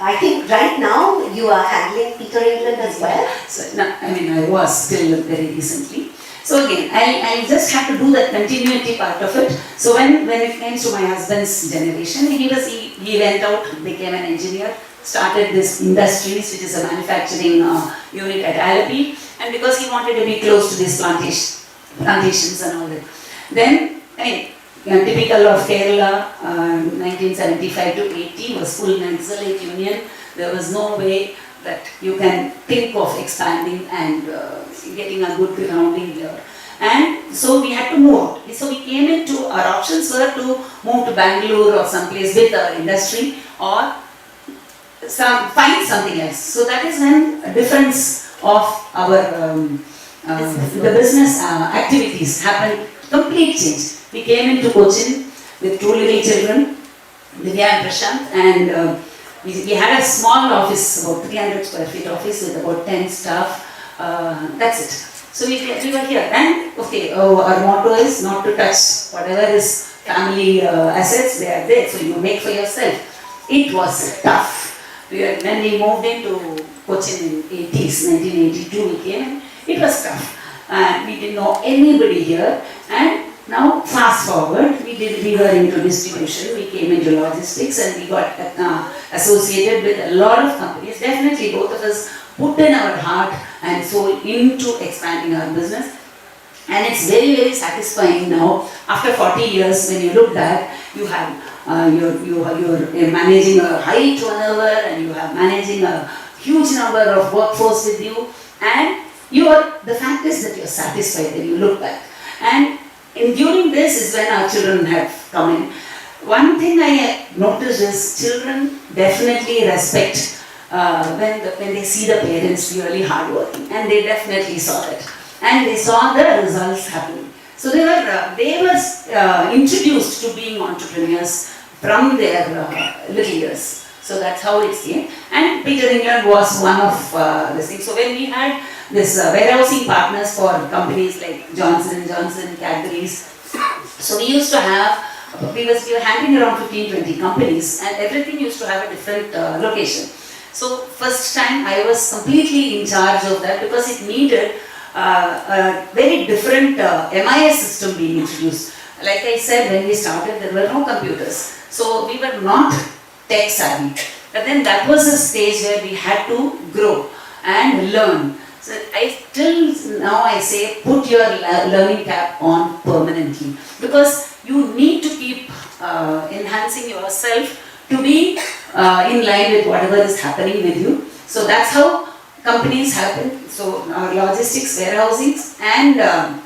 I think right now you are handling Peter England as well. So, no, I was till very recently. So again, I just have to do that continuity part of it. So when it came to my husband's generation, he went out, became an engineer, started this industries, which is a manufacturing unit at Alapi, and because he wanted to be close to these plantations and all that. Then, typical of Kerala, 1975 to 80 was full Naxalite union. There was no way that you can think of expanding and getting a good grounding here. And so we had to move out. So we came into, our options were to move to Bangalore or someplace with our industry, or find something else. So that is when a difference of our the business activities happened, complete change. We came into Cochin with 2 little children, Divya and Prashant, and we had a small office, about 300 square feet office with about 10 staff. That's it. So we were here, and our motto is not to touch whatever is family assets. They are there, so you make for yourself. It was tough. When we moved into Cochin in 1982 we came. It was tough, and we didn't know anybody here. And now fast forward, we were into distribution. We came into logistics, and we got associated with a lot of companies. Definitely, both of us put in our heart and soul into expanding our business. And it's very, very satisfying now. After 40 years, when you look back, you have you're managing a high turnover, and you are managing a huge number of workforce with you, and the fact is that you're satisfied when you look back. And during this is when our children have come in. One thing I noticed is children definitely respect when they see the parents really hardworking, and they definitely saw that, and they saw the results happening. So they were introduced to being entrepreneurs from their little years. So that's how it came. And Peter England was one of the things. So when we had this warehousing partners for companies like Johnson & Johnson, Cadbury's, so we used to have, we were handling around 15-20 companies, and everything used to have a different location. So first time I was completely in charge of that, because it needed a very different MIS system being introduced. Like I said, when we started, there were no computers. So we were not tech savvy. But then that was a stage where we had to grow and learn. So now I say, put your learning cap on permanently, because you need to keep enhancing yourself to be in line with whatever is happening with you. So that's how companies happen. So our logistics, warehousing, and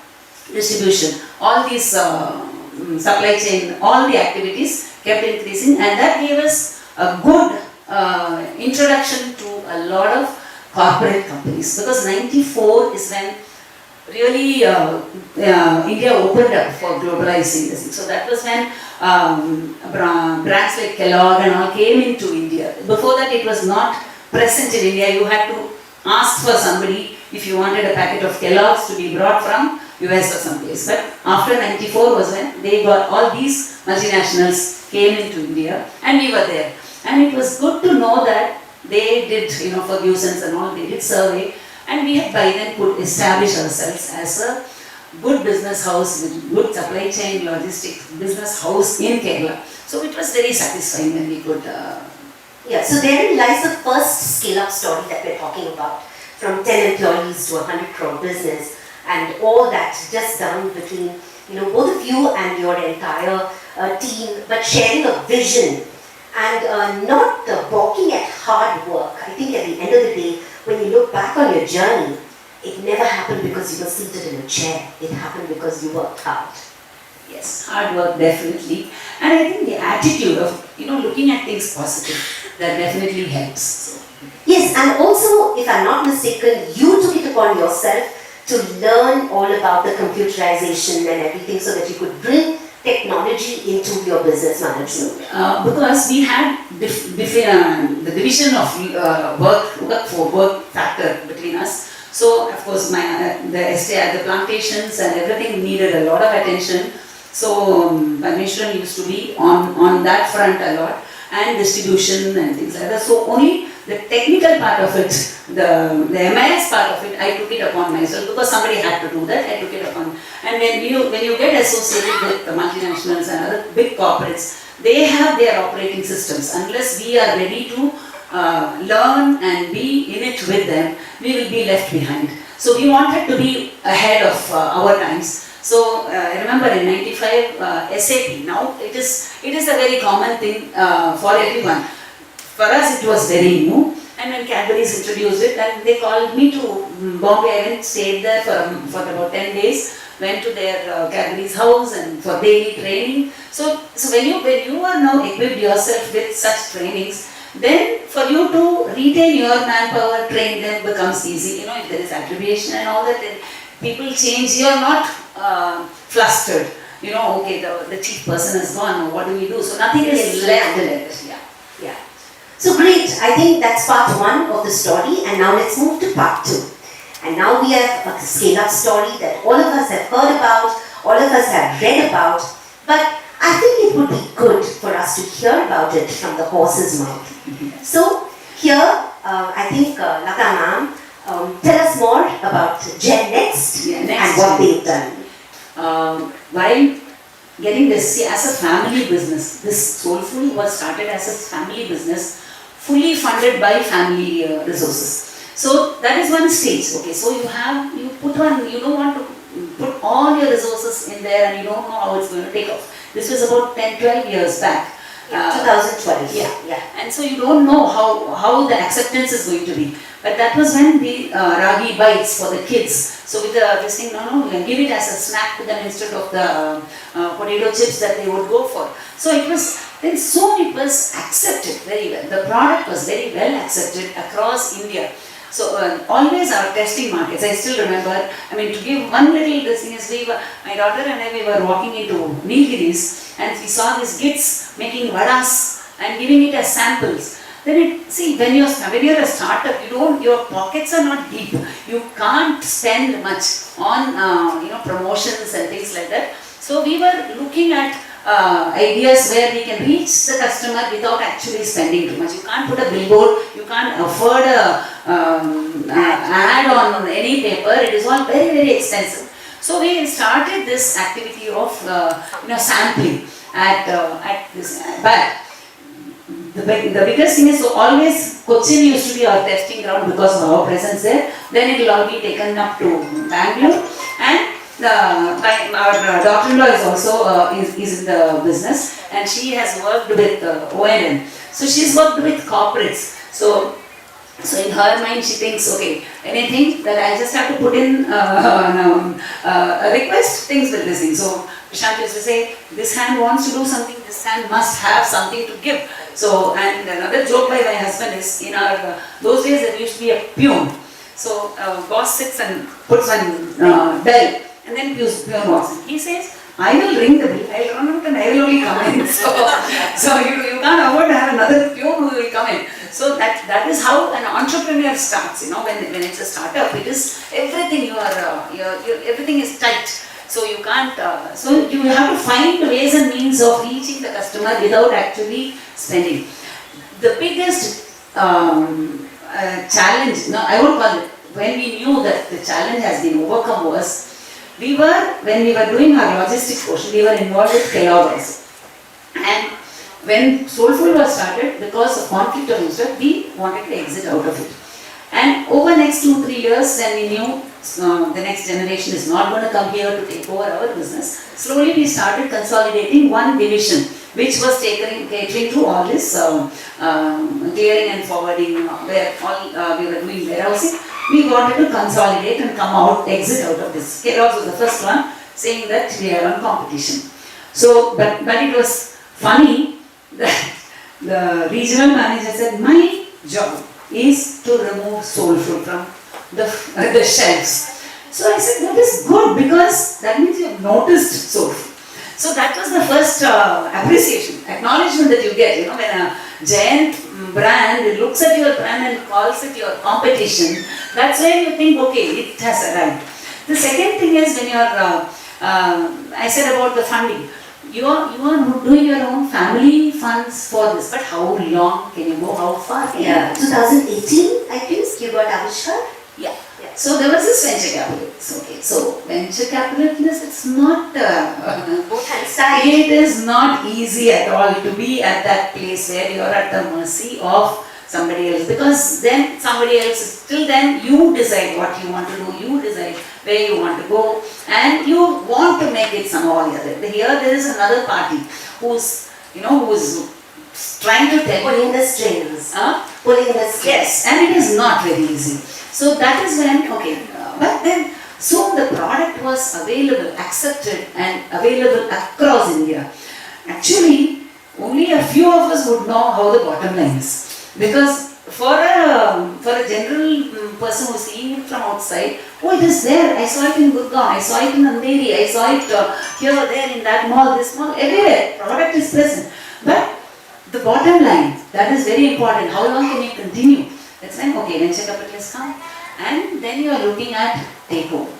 distribution, all these supply chain, all the activities kept increasing, and that gave us a good introduction to a lot of corporate companies, because 94 is when really India opened up for globalizing this. So that was when brands like Kellogg and all came into India. Before that, it was not present in India. You had to ask for somebody if you wanted a packet of Kellogg's to be brought from US or someplace. But after 94 was when they got all these multinationals came into India, and we were there. And it was good to know that they did, Ferguson's and all, they did survey, and we had by then could establish ourselves as a good business house with good supply chain logistics business house in Kerala. So it was very satisfying when we could. So therein lies the first scale-up story that we're talking about, from 10 employees to 100 crore business, and all that just done between both of you and your entire team, but sharing a vision and not balking at hard work. I think at the end of the day, when you look back on your journey, it never happened because you were seated in a chair. It happened because you worked hard. Yes, hard work definitely, and I think the attitude of looking at things positive, that definitely helps. So. Yes, and also, if I'm not mistaken, you took it upon yourself to learn all about the computerization and everything, so that you could bring technology into your business management. Because we had the division of work factor between us. So of course the plantations and everything needed a lot of attention. So Parmeshwaran used to be on that front a lot. and distribution and things like that. So only the technical part of it, the MIS part of it, I took it upon myself because somebody had to do that. I took it upon. And when you get associated with the multinationals and other big corporates, they have their operating systems. Unless we are ready to learn and be in it with them, we will be left behind. So we wanted to be ahead of our times. So I remember in '95 SAP. Now it is a very common thing for everyone. For us it was very new. And when Cadbury's introduced it, and they called me to Bombay. I went, stayed there for about 10 days. Went to their Cadbury's house and for daily training. So when you are now equipped yourself with such trainings, then for you to retain your manpower, train them becomes easy. You know, if there is attribution and all that, then people change. You are not flustered. You know, okay, the chief person is gone. What do we do? So nothing is left. Yeah. So great. I think that's part one of the story, and now let's move to part two. And now we have a scale-up story that all of us have heard about, all of us have read about, but I think it would be good for us to hear about it from the horse's mouth. So here, I think Lata ma'am, tell us more about Gen Next and what they've done. While getting this, see, as a family business, this Soulful was started as a family business, fully funded by family resources. So that is one stage. Okay, so you don't want to put all your resources in there and you don't know how it's going to take off. This was about 10-12 years back. 2012. Yeah. And so you don't know how the acceptance is going to be. But that was when the ragi bites for the kids. So with this thing, we can give it as a snack to them instead of the potato chips that they would go for. So it was accepted very well. The product was very well accepted across India. So always our testing markets. I still remember. I mean, to give one little this thing is, my daughter and I, we were walking into Nilgiris and we saw these kids making vadas and giving it as samples. Then when you're a startup, your pockets are not deep. You can't spend much on promotions and things like that. So we were looking at ideas where we can reach the customer without actually spending too much. You can't put a billboard, you can't afford a ad on any paper. It is all very, very expensive. So we started this activity of sampling at this. But the biggest thing is, so always Cochin used to be our testing ground because of our presence there. Then it will all be taken up to Bangalore, and our daughter-in-law is also is in the business, and she has worked with O&M. So she's worked with corporates. So in her mind, she thinks, okay, anything that I just have to put in a request, things will listen. So Prashant used to say, this hand wants to do something, this hand must have something to give. So, and another joke by my husband is, in our those days there used to be a peon. So boss sits and puts one bell, and then peon walks in. He says, I will ring the bell, I will run out and I will only come in. So you can't afford to have another peon who will come in. So that is how an entrepreneur starts. When it's a startup, it is everything everything is tight. So you can't. So you have to find ways and means of reaching the customer without actually spending. The biggest challenge, I won't call it, when we knew that the challenge has been overcome was, when we were doing our logistics portion, we were involved with Kellogg also. And when Soulful was started, because of conflict of interest, we wanted to exit out of it. And over next 2-3 years, then we knew the next generation is not going to come here to take over our business. Slowly we started consolidating one division, which was catering to all this clearing and forwarding, where all we were doing warehousing. We wanted to consolidate and come out, exit out of this. Kellogg's was the first one, saying that we are on competition. So, but it was funny that the regional manager said, my job is to remove Soulful from the shelves. So I said, that is good, because that means you have noticed Soulful. So that was the first appreciation, acknowledgement that you get. When a giant brand looks at your brand and calls it your competition, that's when you think, okay, it has arrived. The second thing is, when you're, I said about the funding, you are doing your own family funds for this, but how long can you go? How far can Yeah, you go? 2018, I think, you got Avishkar. Yeah. So there was this venture capitalist. Okay. So venture capitalist, it's not. Both hands tied. It is not easy at all to be at that place where you are at the mercy of somebody else, because then somebody else, till then you decide what you want to do, you decide where you want to go, and you want to make it somehow or the other. Here there is another party who's trying to tell Pulling you. the strings. Pulling the strings. Yes, and it is not very easy. So that is when, but then soon the product was available, accepted and available across India. Actually, only a few of us would know how the bottom line is. Because for a general person who's seeing it from outside, oh, it is there, I saw it in Gurgaon, I saw it in Andheri, I saw it here, there, in that mall, this mall, everywhere, product is present. But the bottom line, that is very important. How long can you continue? That's when, venture capitalists come, and then you are looking at takeover.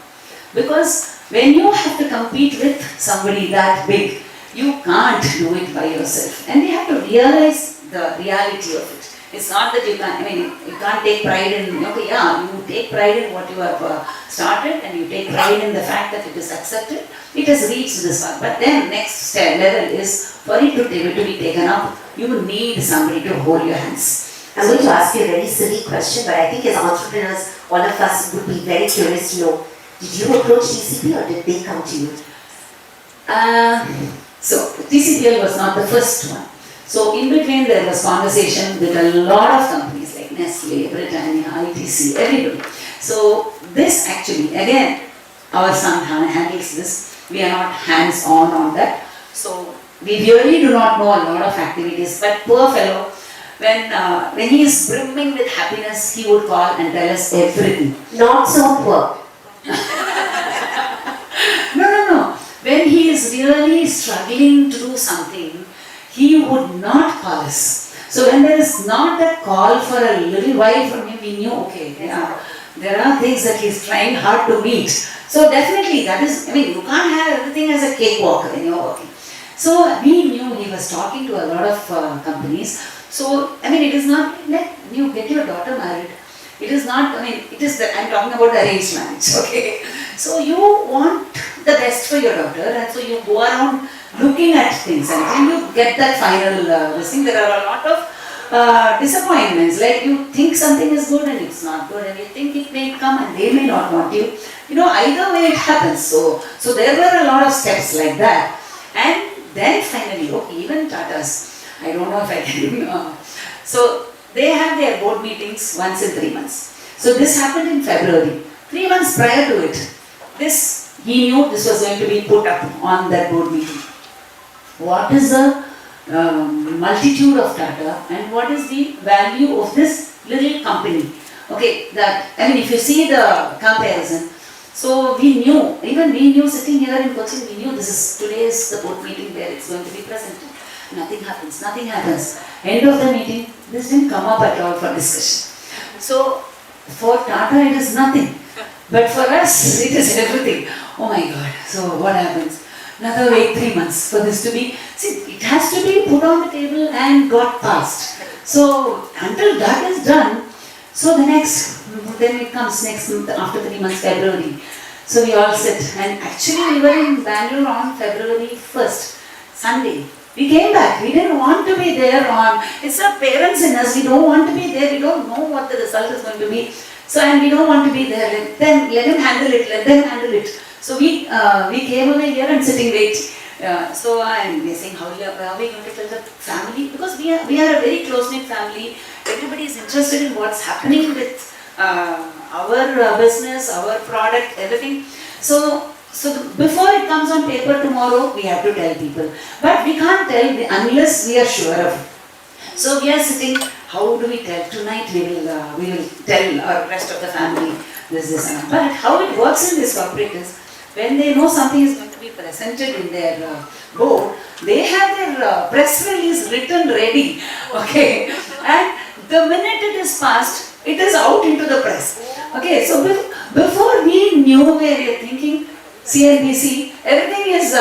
Because when you have to compete with somebody that big, you can't do it by yourself. And you have to realize the reality of it. It's not that you can't take pride in, you take pride in what you have started, and you take pride in the fact that it is accepted. It has reached this one. But then next level is for it to be taken up, you need somebody to hold your hands. I'm going to ask you a very silly question, but I think as entrepreneurs, all of us would be very curious to know, did you approach TCP or did they come to you? So TCPL was not the first one. So in between there was conversation with a lot of companies like Nestle, Britannia, ITC, everybody. So this actually, again, our son handles this. We are not hands-on on that. So we really do not know a lot of activities. But poor fellow, when he is brimming with happiness, he would call and tell us everything. Not so poor. No. When he is really struggling to do something, he would not call us. So when there is not that call for a little while from him, we knew, there are things that he is trying hard to meet. So definitely that is, you can't have everything as a cakewalk when you are working. So we knew he was talking to a lot of companies. So, it is not, let you get your daughter married. It is not, it is that I'm talking about the arranged marriage, okay? So you want the best for your daughter, and so you go around looking at things, and then you get that final this thing. There are a lot of disappointments, like you think something is good and it's not good, and you think it may come and they may not want you. Either way it happens. So there were a lot of steps like that. And then finally, even Tata's, I don't know if I can. So they have their board meetings once in 3 months. So this happened in February. 3 months prior to it, he knew this was going to be put up on that board meeting. What is the multitude of Tata and what is the value of this little company? If you see the comparison, so we knew sitting here in Cochin, we knew today is the board meeting where it's going to be presented. Nothing happens. End of the meeting, this didn't come up at all for discussion. So for Tata it is nothing, but for us it is everything. Oh my God, so what happens? Another wait 3 months for this to be, it has to be put on the table and got passed. So until that is done, so then it comes next month after 3 months, February. So we all sit, and actually we were in Bangalore on February 1st, Sunday. We came back. We didn't want to be there it's our parents in us. We don't want to be there. We don't know what the result is going to be. So, and we don't want to be there. Let them handle it. So we came away here and sitting wait. So I'm guessing how are we going to tell the family? Because we are a very close-knit family. Everybody is interested in what's happening with our business, our product, everything. So before it comes on paper tomorrow, we have to tell people. But we can't tell unless we are sure of it. So we are sitting, how do we tell? Tonight we will tell our rest of the family this and that. But how it works in this corporate is, when they know something is going to be presented in their board, they have their press release written ready. Okay. And the minute it is passed, it is out into the press. Okay. So before we knew where we are thinking, CNBC, everything is is,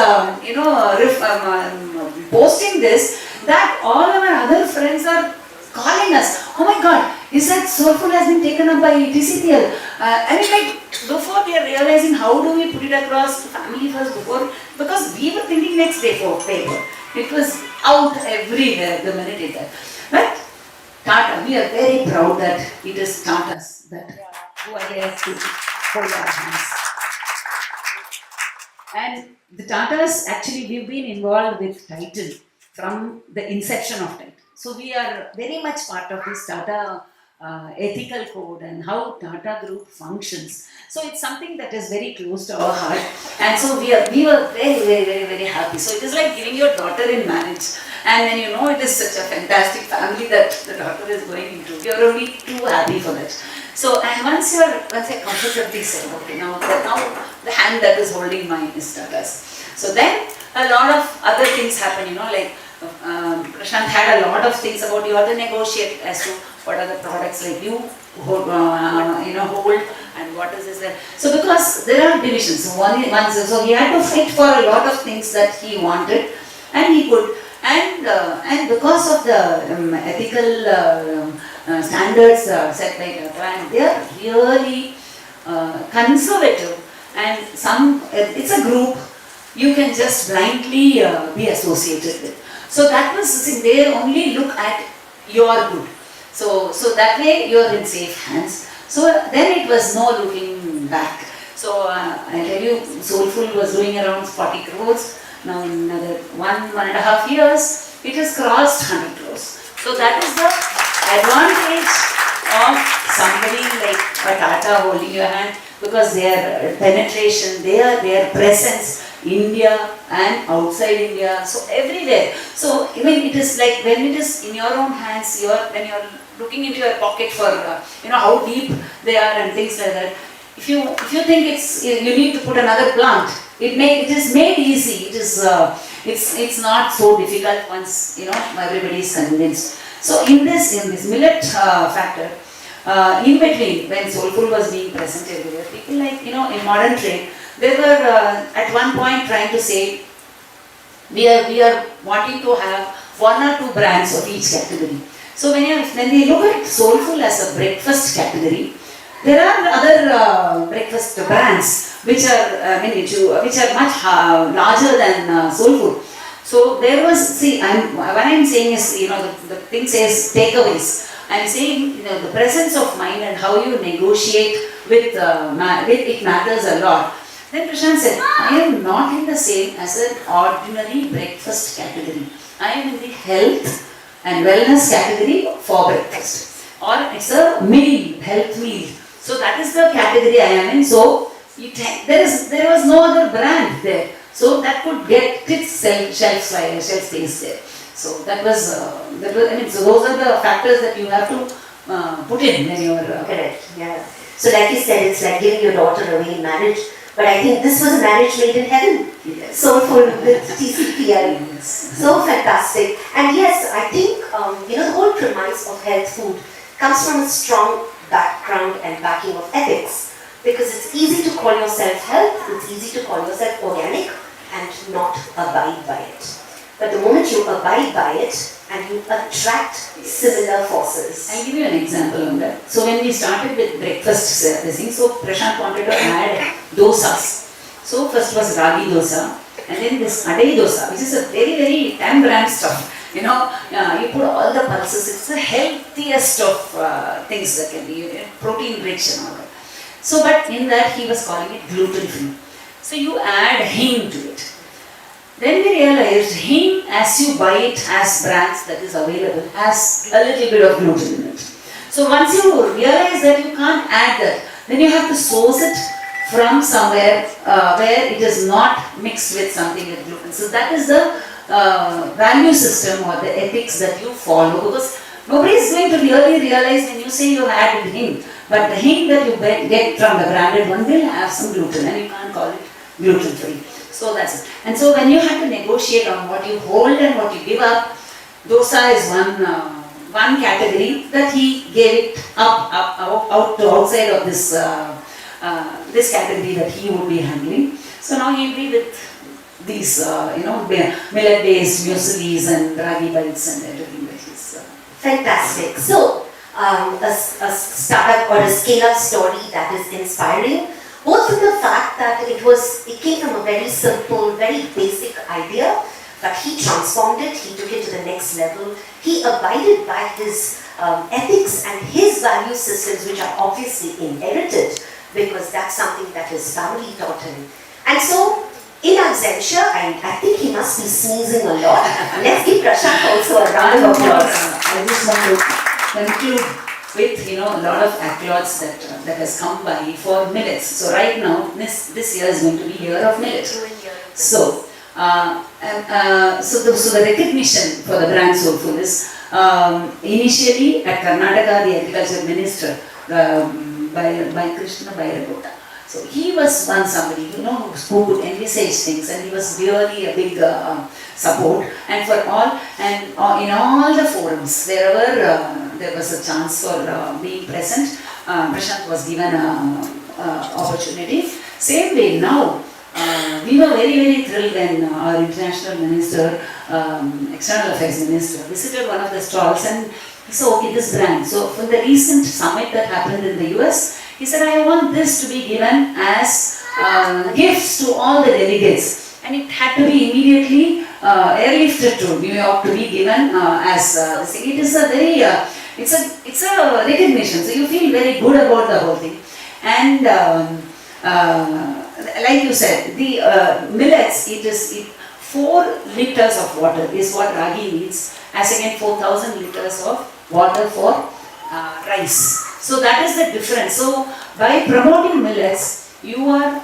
posting this, that all our other friends are calling us. Oh my God, is that Soulful has been taken up by TCPL? I mean, like, before we are realizing how do we put it across to family first before, because we were thinking next day for paper. It was out everywhere the minute it did. But Tata, we are very proud that it is Tatas that who are there to hold our hands. And the Tatas, actually, we've been involved with Titan from the inception of Titan. So we are very much part of this Tata ethical code and how Tata Group functions. So it's something that is very close to our heart. And so we were very happy. So it is like giving your daughter in marriage. And then it is such a fantastic family that the daughter is going into. You're only too happy for that. So and once I comfortably said, okay, now the hand that is holding mine is Tata's. So then a lot of other things happen, like Prashant had a lot of things about you have to negotiate as to what are the products like you hold and what is this. So because there are divisions, so he had to fight for a lot of things that he wanted and he could. And because of the ethical standards set by Tata, and they are really conservative, and it's a group you can just blindly be associated with. So that was the thing, they only look at your good. So that way you are in safe hands. So then it was no looking back. So I tell you, Soulful was doing around 40 crores. Now in another 1.5 years, it has crossed 100 crores. So that is the advantage of somebody like a Tata holding your hand, because their penetration, their presence, India and outside India, so everywhere. So even it is like when it is in your own hands, when you are looking into your pocket for how deep they are and things like that. If you think you need to put another plant, it is made easy. It's not so difficult once everybody is convinced. So in this millet factor, in between when Soulful was being presented, there were people like in modern trade. They were at one point trying to say, we are wanting to have 1 or 2 brands of each category. So when we look at Soulful as a breakfast category, there are other breakfast brands which are much larger than Soulful. So there was, what I'm saying is, the thing says takeaways. I'm saying, the presence of mind and how you negotiate with it matters a lot. Then Prashant said, I am not in the same as an ordinary breakfast category. I am in the health and wellness category for breakfast. Or it's a meal, health meal. So that is the category I am in. So there was no other brand there. So that could get its shelf space there. So that was, so those are the factors that you have to put in when you are correct. Yeah. So like you said, it's like giving your daughter away in marriage. But I think this was a marriage made in heaven. Yes. Soulful with TCPL. Yes. So fantastic. And yes, I think the whole premise of health food comes from a strong background and backing of ethics. Because it's easy to call yourself health, it's easy to call yourself organic and not abide by it. But the moment you abide by it and you attract similar forces. I'll give you an example on that. So when we started with breakfast servicing, so Prashant wanted to add dosas. So first was ragi dosa, and then this adai dosa, which is a very 10 gram stuff. You put all the pulses. It's the healthiest of things that can be protein rich and all that. So, but in that he was calling it gluten free. So you add hing to it. Then we realized hing, as you buy it as brands that is available, has a little bit of gluten in it. So once you realize that you can't add that, then you have to source it from somewhere where it is not mixed with something with gluten. So that is the value system or the ethics that you follow, because nobody is going to really realize when you say you have added hing, but the hing that you get from the branded one will have some gluten and you can't call it gluten free. So that's it. And so when you have to negotiate on what you hold and what you give up, dosa is one category that he gave it out to outside of this category that he would be handling. So now he'll be with these millet-based mueslis and ragi bites and everything that is. Fantastic. So, a startup or a scale-up story that is inspiring, both from the fact that it came from a very simple, very basic idea, but he transformed it, he took it to the next level. He abided by his ethics and his value systems, which are obviously inherited, because that's something that his family taught him. And so, in absentia, I think he must be sneezing a lot. Let's give Prashant also a round of applause. I just want to conclude with a lot of accolades that has come by for millets. So right now, this year is going to be year of millet. So the recognition for the brand Soulful is initially at Karnataka, the agriculture minister by Krishna Bairagota. So he was somebody who could envisage things, and he was really a big support. And for all in all the forums, wherever there was a chance for being present, Prashant was given an opportunity. Same way now, we were very, very thrilled when our international minister, external affairs minister, visited one of the stalls, and he said, okay, this brand. So from the recent summit that happened in the US, he said, I want this to be given as gifts to all the delegates. And it had to be immediately airlifted to New York to be given as this thing. It is a very, it's a recognition. So you feel very good about the whole thing. And like you said, the millets, 4 liters of water is what ragi needs, as again 4,000 liters of water for rice. So that is the difference. So by promoting millets, you are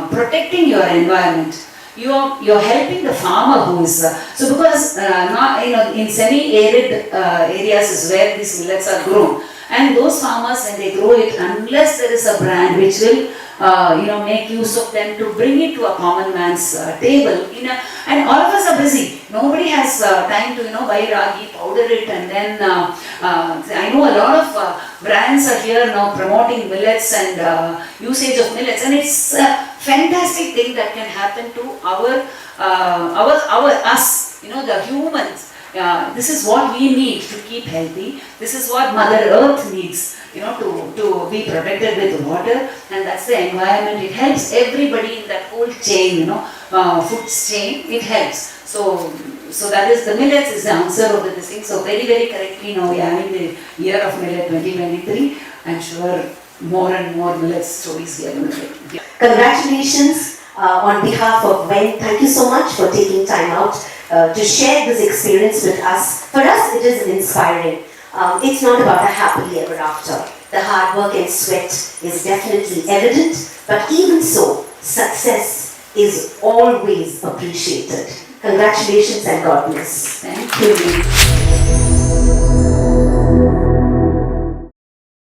protecting your environment. You're helping the farmer who is so because in semi-arid areas is where these millets are grown, and those farmers, when they grow it, unless there is a brand which will make use of them to bring it to a common man's table, and all of us are busy. Nobody has time to buy ragi, powder it, and then I know a lot of brands are here now promoting millets and usage of millets, and it's a fantastic thing that can happen to us, the humans. This is what we need to keep healthy. This is what Mother Earth needs, to be protected with water, and that's the environment. It helps everybody in that whole chain, food chain. It helps. So that is the millets is the answer of this thing. So very, very correctly now we are having the year of millet 2023. I'm sure more and more millet stories we are going to get. Congratulations on behalf of Wen. Thank you so much for taking time out to share this experience with us. For us, it is inspiring. It's not about a happily ever after. The hard work and sweat is definitely evident, but even so, success is always appreciated. Congratulations and God bless. Thank you.